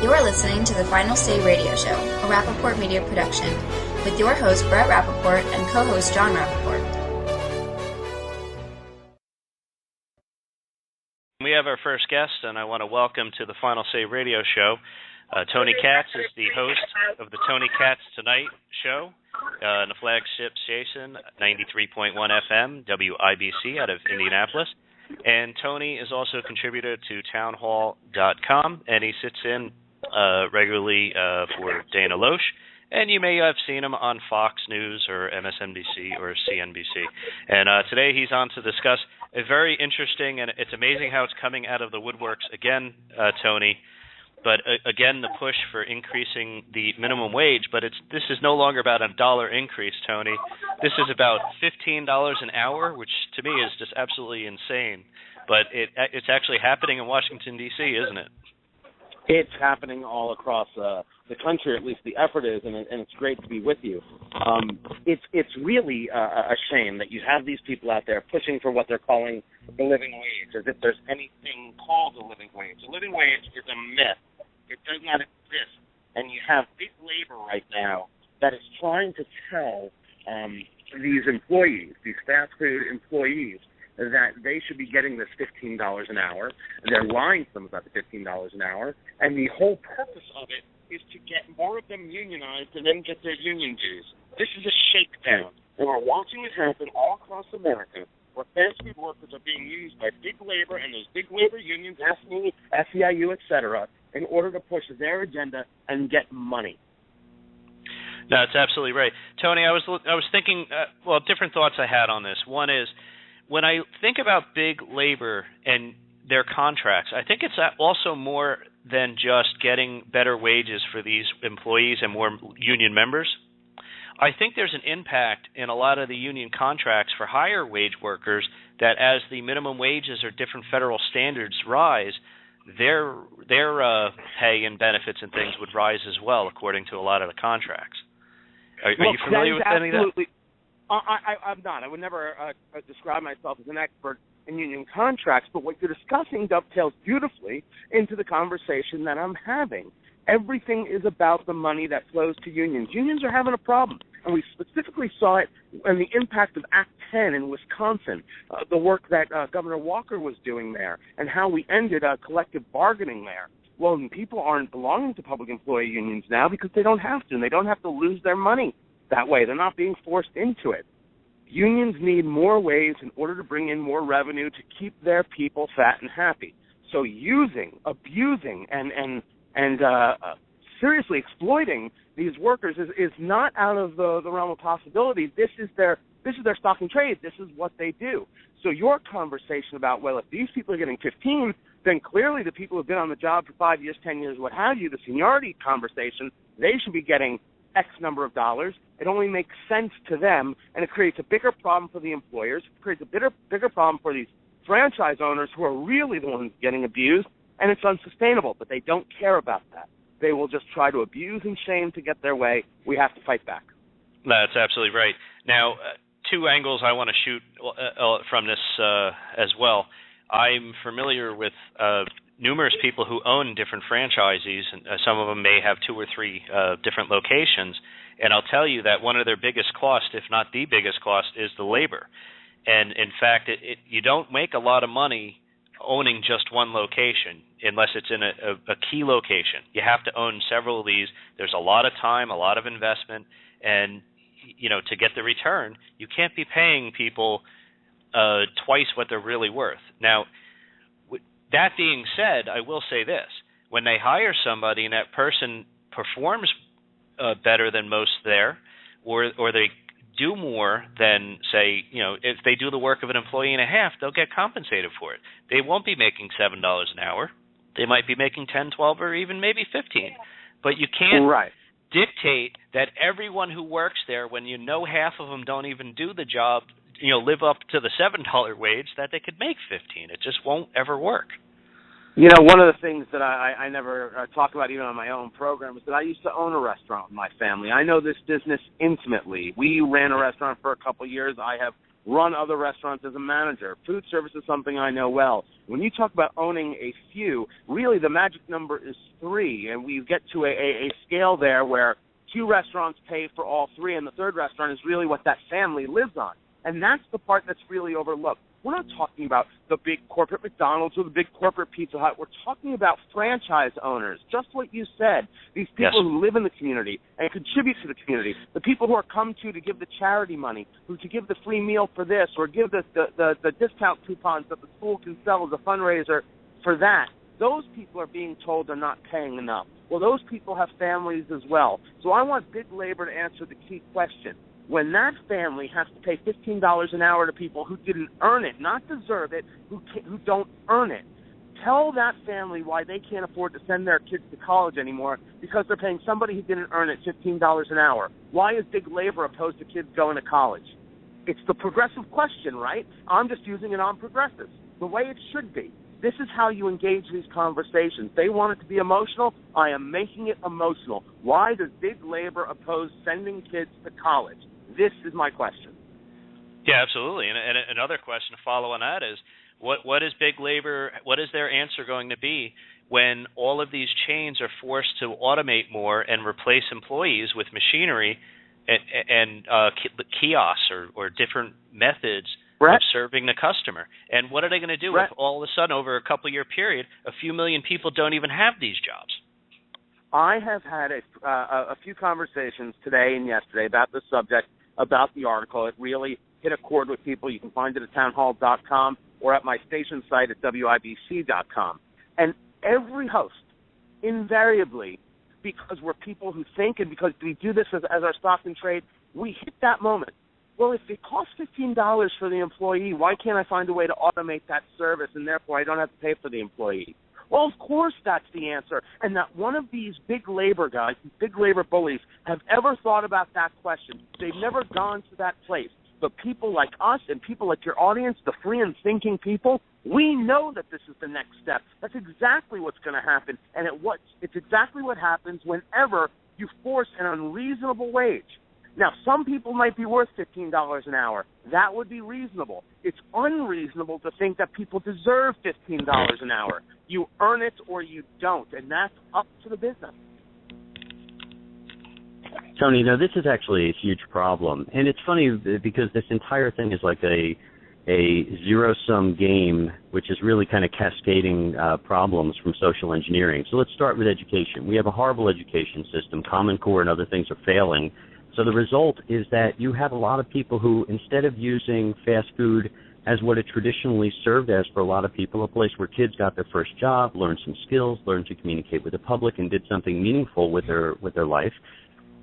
You're listening to the Final Say Radio Show, a Rappaport Media production, with your host Brett Rappaport and co-host John Rappaport. We have our first guest, and I want to welcome to the Final Say Radio Show. Tony Katz is the host of the Tony Katz Tonight show on the flagship station, 93.1 FM, WIBC out of Indianapolis. And Tony is also a contributor to townhall.com, and he sits in regularly for Dana Loesch. And you may have seen him on Fox News or MSNBC or CNBC. And today he's on to discuss a very interesting, and it's amazing how it's coming out of the woodworks again, Tony. But again, the push for increasing the minimum wage. But this is no longer about a dollar increase, Tony. This is about $15 an hour, which to me is just absolutely insane. But it's actually happening in Washington, D.C., isn't it? It's happening all across the country, at least the effort is, and it's great to be with you. It's really a shame that you have these people out there pushing for what they're calling the living wage, as if there's anything called a living wage. A living wage is a myth. It does not exist. And you have big labor right now that is trying to tell these employees, these fast food employees, that they should be getting this $15 an hour. And they're lying to them about the $15 an hour. And the whole purpose of it is to get more of them unionized and then get their union dues. This is a shakedown. And we're watching it happen all across America, where fast food workers are being used by big labor and those big labor unions, SME, SEIU, et cetera, in order to push their agenda and get money. No, that's absolutely right. Tony, I was thinking, different thoughts I had on this. One is, when I think about big labor and their contracts, I think it's also more than just getting better wages for these employees and more union members. I think there's an impact in a lot of the union contracts for higher wage workers that as the minimum wages or different federal standards rise, their pay and benefits and things would rise as well, according to a lot of the contracts. Are you familiar with any of that? I'm not. I would never describe myself as an expert in union contracts, but what you're discussing dovetails beautifully into the conversation that I'm having. Everything is about the money that flows to unions. Unions are having a problem, and we specifically saw it in the impact of Act 10 in Wisconsin, the work that Governor Walker was doing there, and how we ended collective bargaining there. Well, people aren't belonging to public employee unions now because they don't have to, and they don't have to lose their money that way. They're not being forced into it. Unions need more ways in order to bring in more revenue to keep their people fat and happy. So using, abusing, and seriously exploiting these workers is not out of the realm of possibility. This is their stock and trade. This is what they do. So your conversation about, well, if these people are getting 15, then clearly the people who have been on the job for 5 years, 10 years, what have you, the seniority conversation, they should be getting X number of dollars. It only makes sense to them, and it creates a bigger problem for the employers. It creates a bigger problem for these franchise owners who are really the ones getting abused, and it's unsustainable, but they don't care about that. They will just try to abuse and shame to get their way. We have to fight back. That's absolutely right. Now, two angles I want to shoot from this as well. I'm familiar with numerous people who own different franchisees, and some of them may have 2 or 3 different locations, and I'll tell you that one of their biggest costs, if not the biggest cost, is the labor. And in fact, you don't make a lot of money owning just one location unless it's in a key location. You have to own several of these. There's a lot of time, a lot of investment, and to get the return, you can't be paying people twice what they're really worth. Now, that being said, I will say this. When they hire somebody and that person performs better than most there, or they do more than, say, if they do the work of an employee and a half, they'll get compensated for it. They won't be making $7 an hour. They might be making 10, 12, or even maybe 15. But you can't dictate that everyone who works there, when half of them don't even do the job, live up to the $7 wage, that they could make 15. It just won't ever work. One of the things that I never talk about even on my own program is that I used to own a restaurant with my family. I know this business intimately. We ran a restaurant for a couple of years. I have run other restaurants as a manager. Food service is something I know well. When you talk about owning a few, really the magic number is 3, and we get to a scale there where 2 restaurants pay for all 3, and the third restaurant is really what that family lives on. And that's the part that's really overlooked. We're not talking about the big corporate McDonald's or the big corporate Pizza Hut. We're talking about franchise owners, just what you said. These people who live in the community and contribute to the community, the people who are come to give the charity money, who to give the free meal for this or give the discount coupons that the school can sell as a fundraiser for that. Those people are being told they're not paying enough. Well, those people have families as well. So I want big labor to answer the key question. When that family has to pay $15 an hour to people who didn't earn it, not deserve it, who don't earn it, tell that family why they can't afford to send their kids to college anymore because they're paying somebody who didn't earn it $15 an hour. Why is big labor opposed to kids going to college? It's the progressive question, right? I'm just using it on progressives, the way it should be. This is how you engage these conversations. They want it to be emotional. I am making it emotional. Why does big labor oppose sending kids to college? This is my question. Yeah, absolutely. And another question to follow on that is, what is big labor? What is their answer going to be when all of these chains are forced to automate more and replace employees with machinery and kiosks or different methods of serving the customer? And what are they going to do if all of a sudden, over a couple-year period, a few million people don't even have these jobs? I have had a few conversations today and yesterday about this subject, about the article. It really hit a chord with people. You can find it at townhall.com or at my station site at WIBC.com. And every host, invariably, because we're people who think and because we do this as our stock and trade, we hit that moment. Well, if it costs $15 for the employee, why can't I find a way to automate that service and therefore I don't have to pay for the employee? Well, of course that's the answer. And not one of these big labor guys, these big labor bullies, have ever thought about that question. They've never gone to that place. But people like us and people like your audience, the free and thinking people, we know that this is the next step. That's exactly what's going to happen. And it's exactly what happens whenever you force an unreasonable wage. Now, some people might be worth $15 an hour. That would be reasonable. It's unreasonable to think that people deserve $15 an hour. You earn it or you don't, and that's up to the business. Tony, this is actually a huge problem. And it's funny because this entire thing is like a zero-sum game, which is really kind of cascading problems from social engineering. So let's start with education. We have a horrible education system. Common Core and other things are failing. So the result is that you have a lot of people who, instead of using fast food as what it traditionally served as for a lot of people, a place where kids got their first job, learned some skills, learned to communicate with the public, and did something meaningful with their life,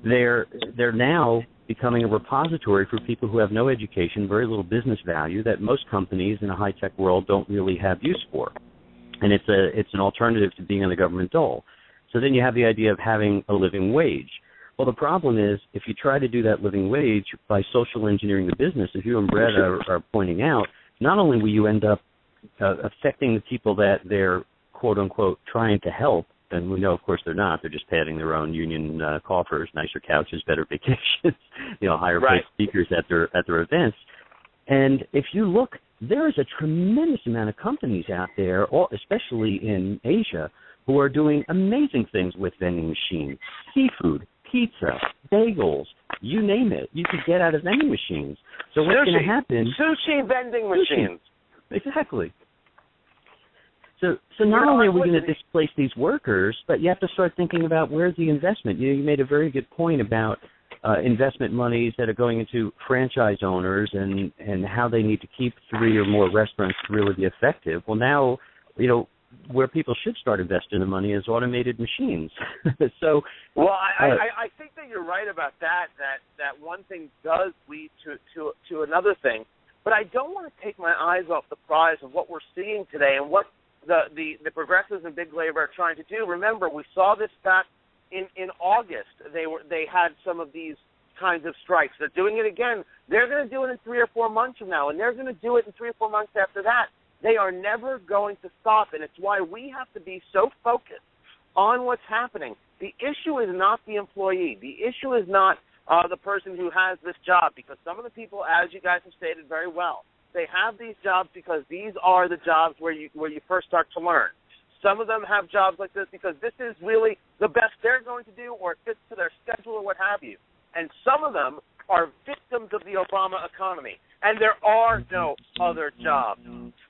they're now becoming a repository for people who have no education, very little business value, that most companies in a high-tech world don't really have use for. And it's an alternative to being on the government dole. So then you have the idea of having a living wage. Well, the problem is, if you try to do that living wage by social engineering the business, as you and Brett are pointing out, not only will you end up affecting the people that they're, quote-unquote, trying to help, and we know, of course, they're not. They're just padding their own union coffers, nicer couches, better vacations, higher-paid speakers at their events. And if you look, there is a tremendous amount of companies out there, especially in Asia, who are doing amazing things with vending machines, seafood, pizza, bagels, you name it. You could get out of vending machines. So what's going to happen? Sushi vending machines. Exactly. So not only are we going to displace these workers, but you have to start thinking about where's the investment. You made a very good point about investment monies that are going into franchise owners and how they need to keep 3 or more restaurants to really be effective. Well, now, where people should start investing the money is automated machines. So, I think that you're right about that one thing does lead to another thing, but I don't want to take my eyes off the prize of what we're seeing today and what the progressives and big labor are trying to do. Remember, we saw this back in August. They had some of these kinds of strikes. They're doing it again. They're going to do it in 3 or 4 months from now, and they're going to do it in 3 or 4 months after that. They are never going to stop, and it's why we have to be so focused on what's happening. The issue is not the employee. The issue is not the person who has this job, because some of the people, as you guys have stated very well, they have these jobs because these are the jobs where you first start to learn. Some of them have jobs like this because this is really the best they're going to do, or it fits to their schedule or what have you. And some of them are victims of the Obama economy, and there are no other jobs.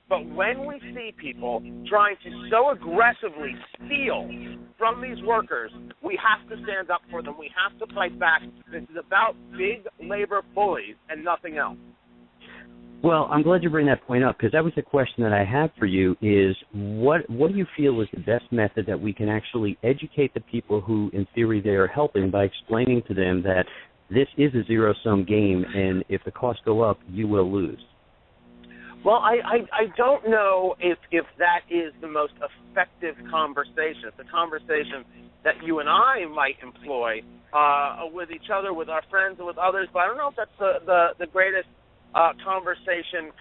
But when we see people trying to so aggressively steal from these workers, we have to stand up for them. We have to fight back. This is about big labor bullies and nothing else. Well, I'm glad you bring that point up, because that was the question that I had for you is what do you feel is the best method that we can actually educate the people who, in theory, they are helping by explaining to them that this is a zero-sum game, and if the costs go up, you will lose? Well, I don't know if that is the most effective conversation. It's a conversation that you and I might employ with each other, with our friends, and with others, but I don't know if that's the greatest conversation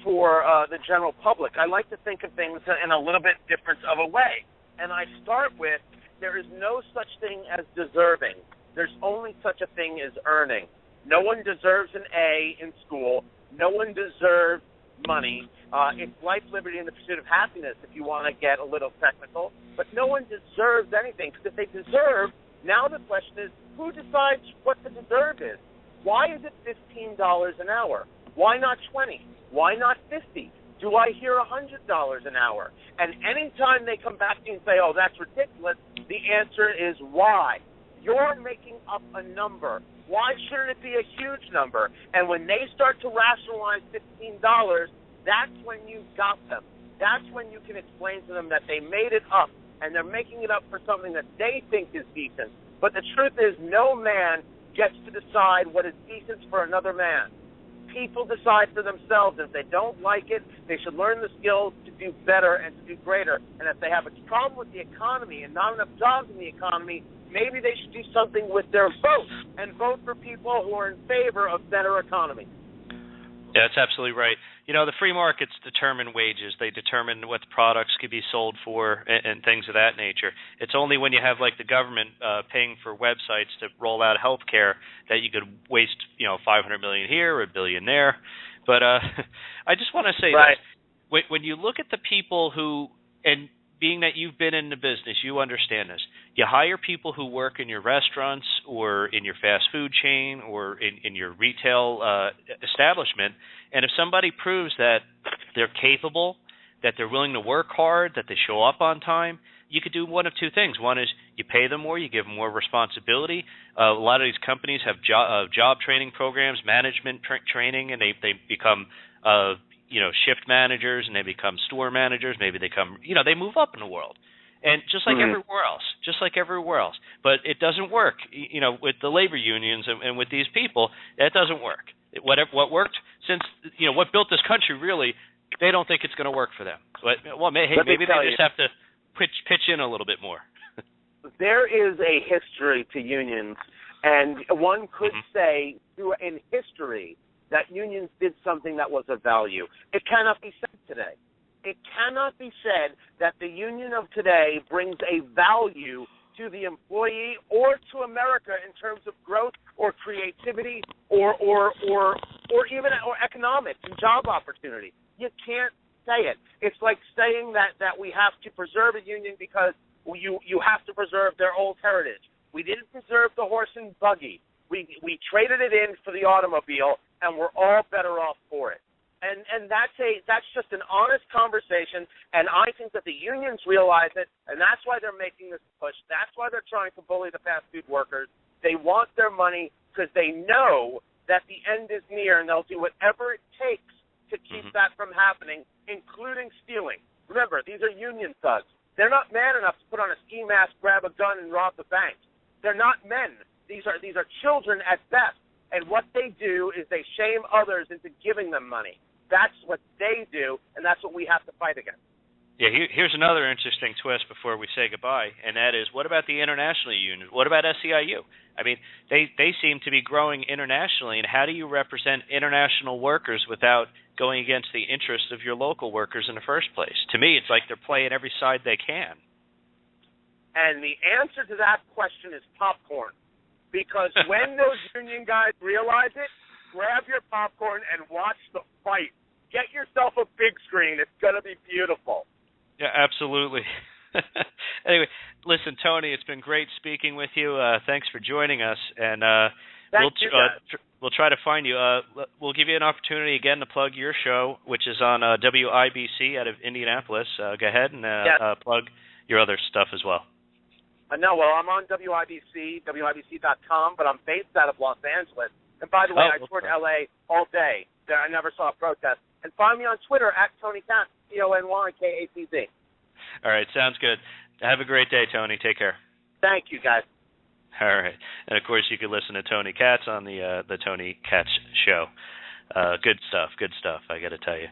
for the general public. I like to think of things in a little bit different of a way. And I start with, there is no such thing as deserving. There's only such a thing as earning. No one deserves an A in school. No one deserves money. It's life, liberty, and the pursuit of happiness, if you want to get a little technical. But no one deserves anything, because if they deserve, now the question is, who decides what the deserve is? Why is it $15 an hour? Why not $20? Why not $50? Do I hear $100 an hour? And anytime they come back to you and say, oh, that's ridiculous, the answer is why. You're making up a number. Why shouldn't it be a huge number? And when they start to rationalize $15, that's when you got them. That's when you can explain to them that they made it up, and they're making it up for something that they think is decent. But the truth is, no man gets to decide what is decent for another man. People decide for themselves. If they don't like it, they should learn the skills to do better and to do greater. And if they have a problem with the economy and not enough jobs in the economy, maybe they should do something with their vote and vote for people who are in favor of better economy. Yeah, that's absolutely right. You know, the free markets determine wages. They determine what products could be sold for and things of that nature. It's only when you have, like, the government paying for websites to roll out health care that you could waste, $500 million here or $1 billion there. But I just want to say right. this. When you look at the people who, and being that you've been in the business, you understand this. You hire people who work in your restaurants or in your fast food chain or in your retail establishment, and if somebody proves that they're capable, that they're willing to work hard, that they show up on time, you could do one of two things. One is you pay them more, you give them more responsibility. A lot of these companies have job training programs, management training, and they become shift managers, and they become store managers. Maybe they they move up in the world. And just like everywhere else. But it doesn't work, with the labor unions and with these people, that doesn't work. What worked since, what built this country, really, they don't think it's going to work for them. But, maybe they just have to pitch in a little bit more. There is a history to unions, and one could say in history that unions did something that was of value. It cannot be said today. It cannot be said that the union of today brings a value to the employee or to America in terms of growth or creativity or even economics and job opportunity. You can't say it. It's like saying that we have to preserve a union because you have to preserve their old heritage. We didn't preserve the horse and buggy. We traded it in for the automobile, and we're all better off for it. And that's just an honest conversation, and I think that the unions realize it, and that's why they're making this push. That's why they're trying to bully the fast food workers. They want their money because they know that the end is near, and they'll do whatever it takes to keep that from happening, including stealing. Remember, these are union thugs. They're not man enough to put on a ski mask, grab a gun, and rob the bank. They're not men. These are children at best, and what they do is they shame others into giving them money. That's what they do, and that's what we have to fight against. Yeah, here's another interesting twist before we say goodbye, and that is, what about the international unions? What about SEIU? I mean, they seem to be growing internationally, and how do you represent international workers without going against the interests of your local workers in the first place? To me, it's like they're playing every side they can. And the answer to that question is popcorn. because when those union guys realize it, grab your popcorn and watch the fight. Get yourself a big screen. It's going to be beautiful. Yeah, absolutely. Anyway, listen, Tony, it's been great speaking with you. Thanks for joining us, and we'll try to find you. We'll give you an opportunity again to plug your show, which is on WIBC out of Indianapolis. Go ahead and plug your other stuff as well. No, well, I'm on WIBC, WIBC.com, but I'm based out of Los Angeles. And by the way, I toured L.A. all day. I never saw a protest. And find me on Twitter at Tony Katz, TonyKatz. All right, sounds good. Have a great day, Tony. Take care. Thank you, guys. All right. And, of course, you can listen to Tony Katz on the Tony Katz Show. Good stuff, I got to tell you.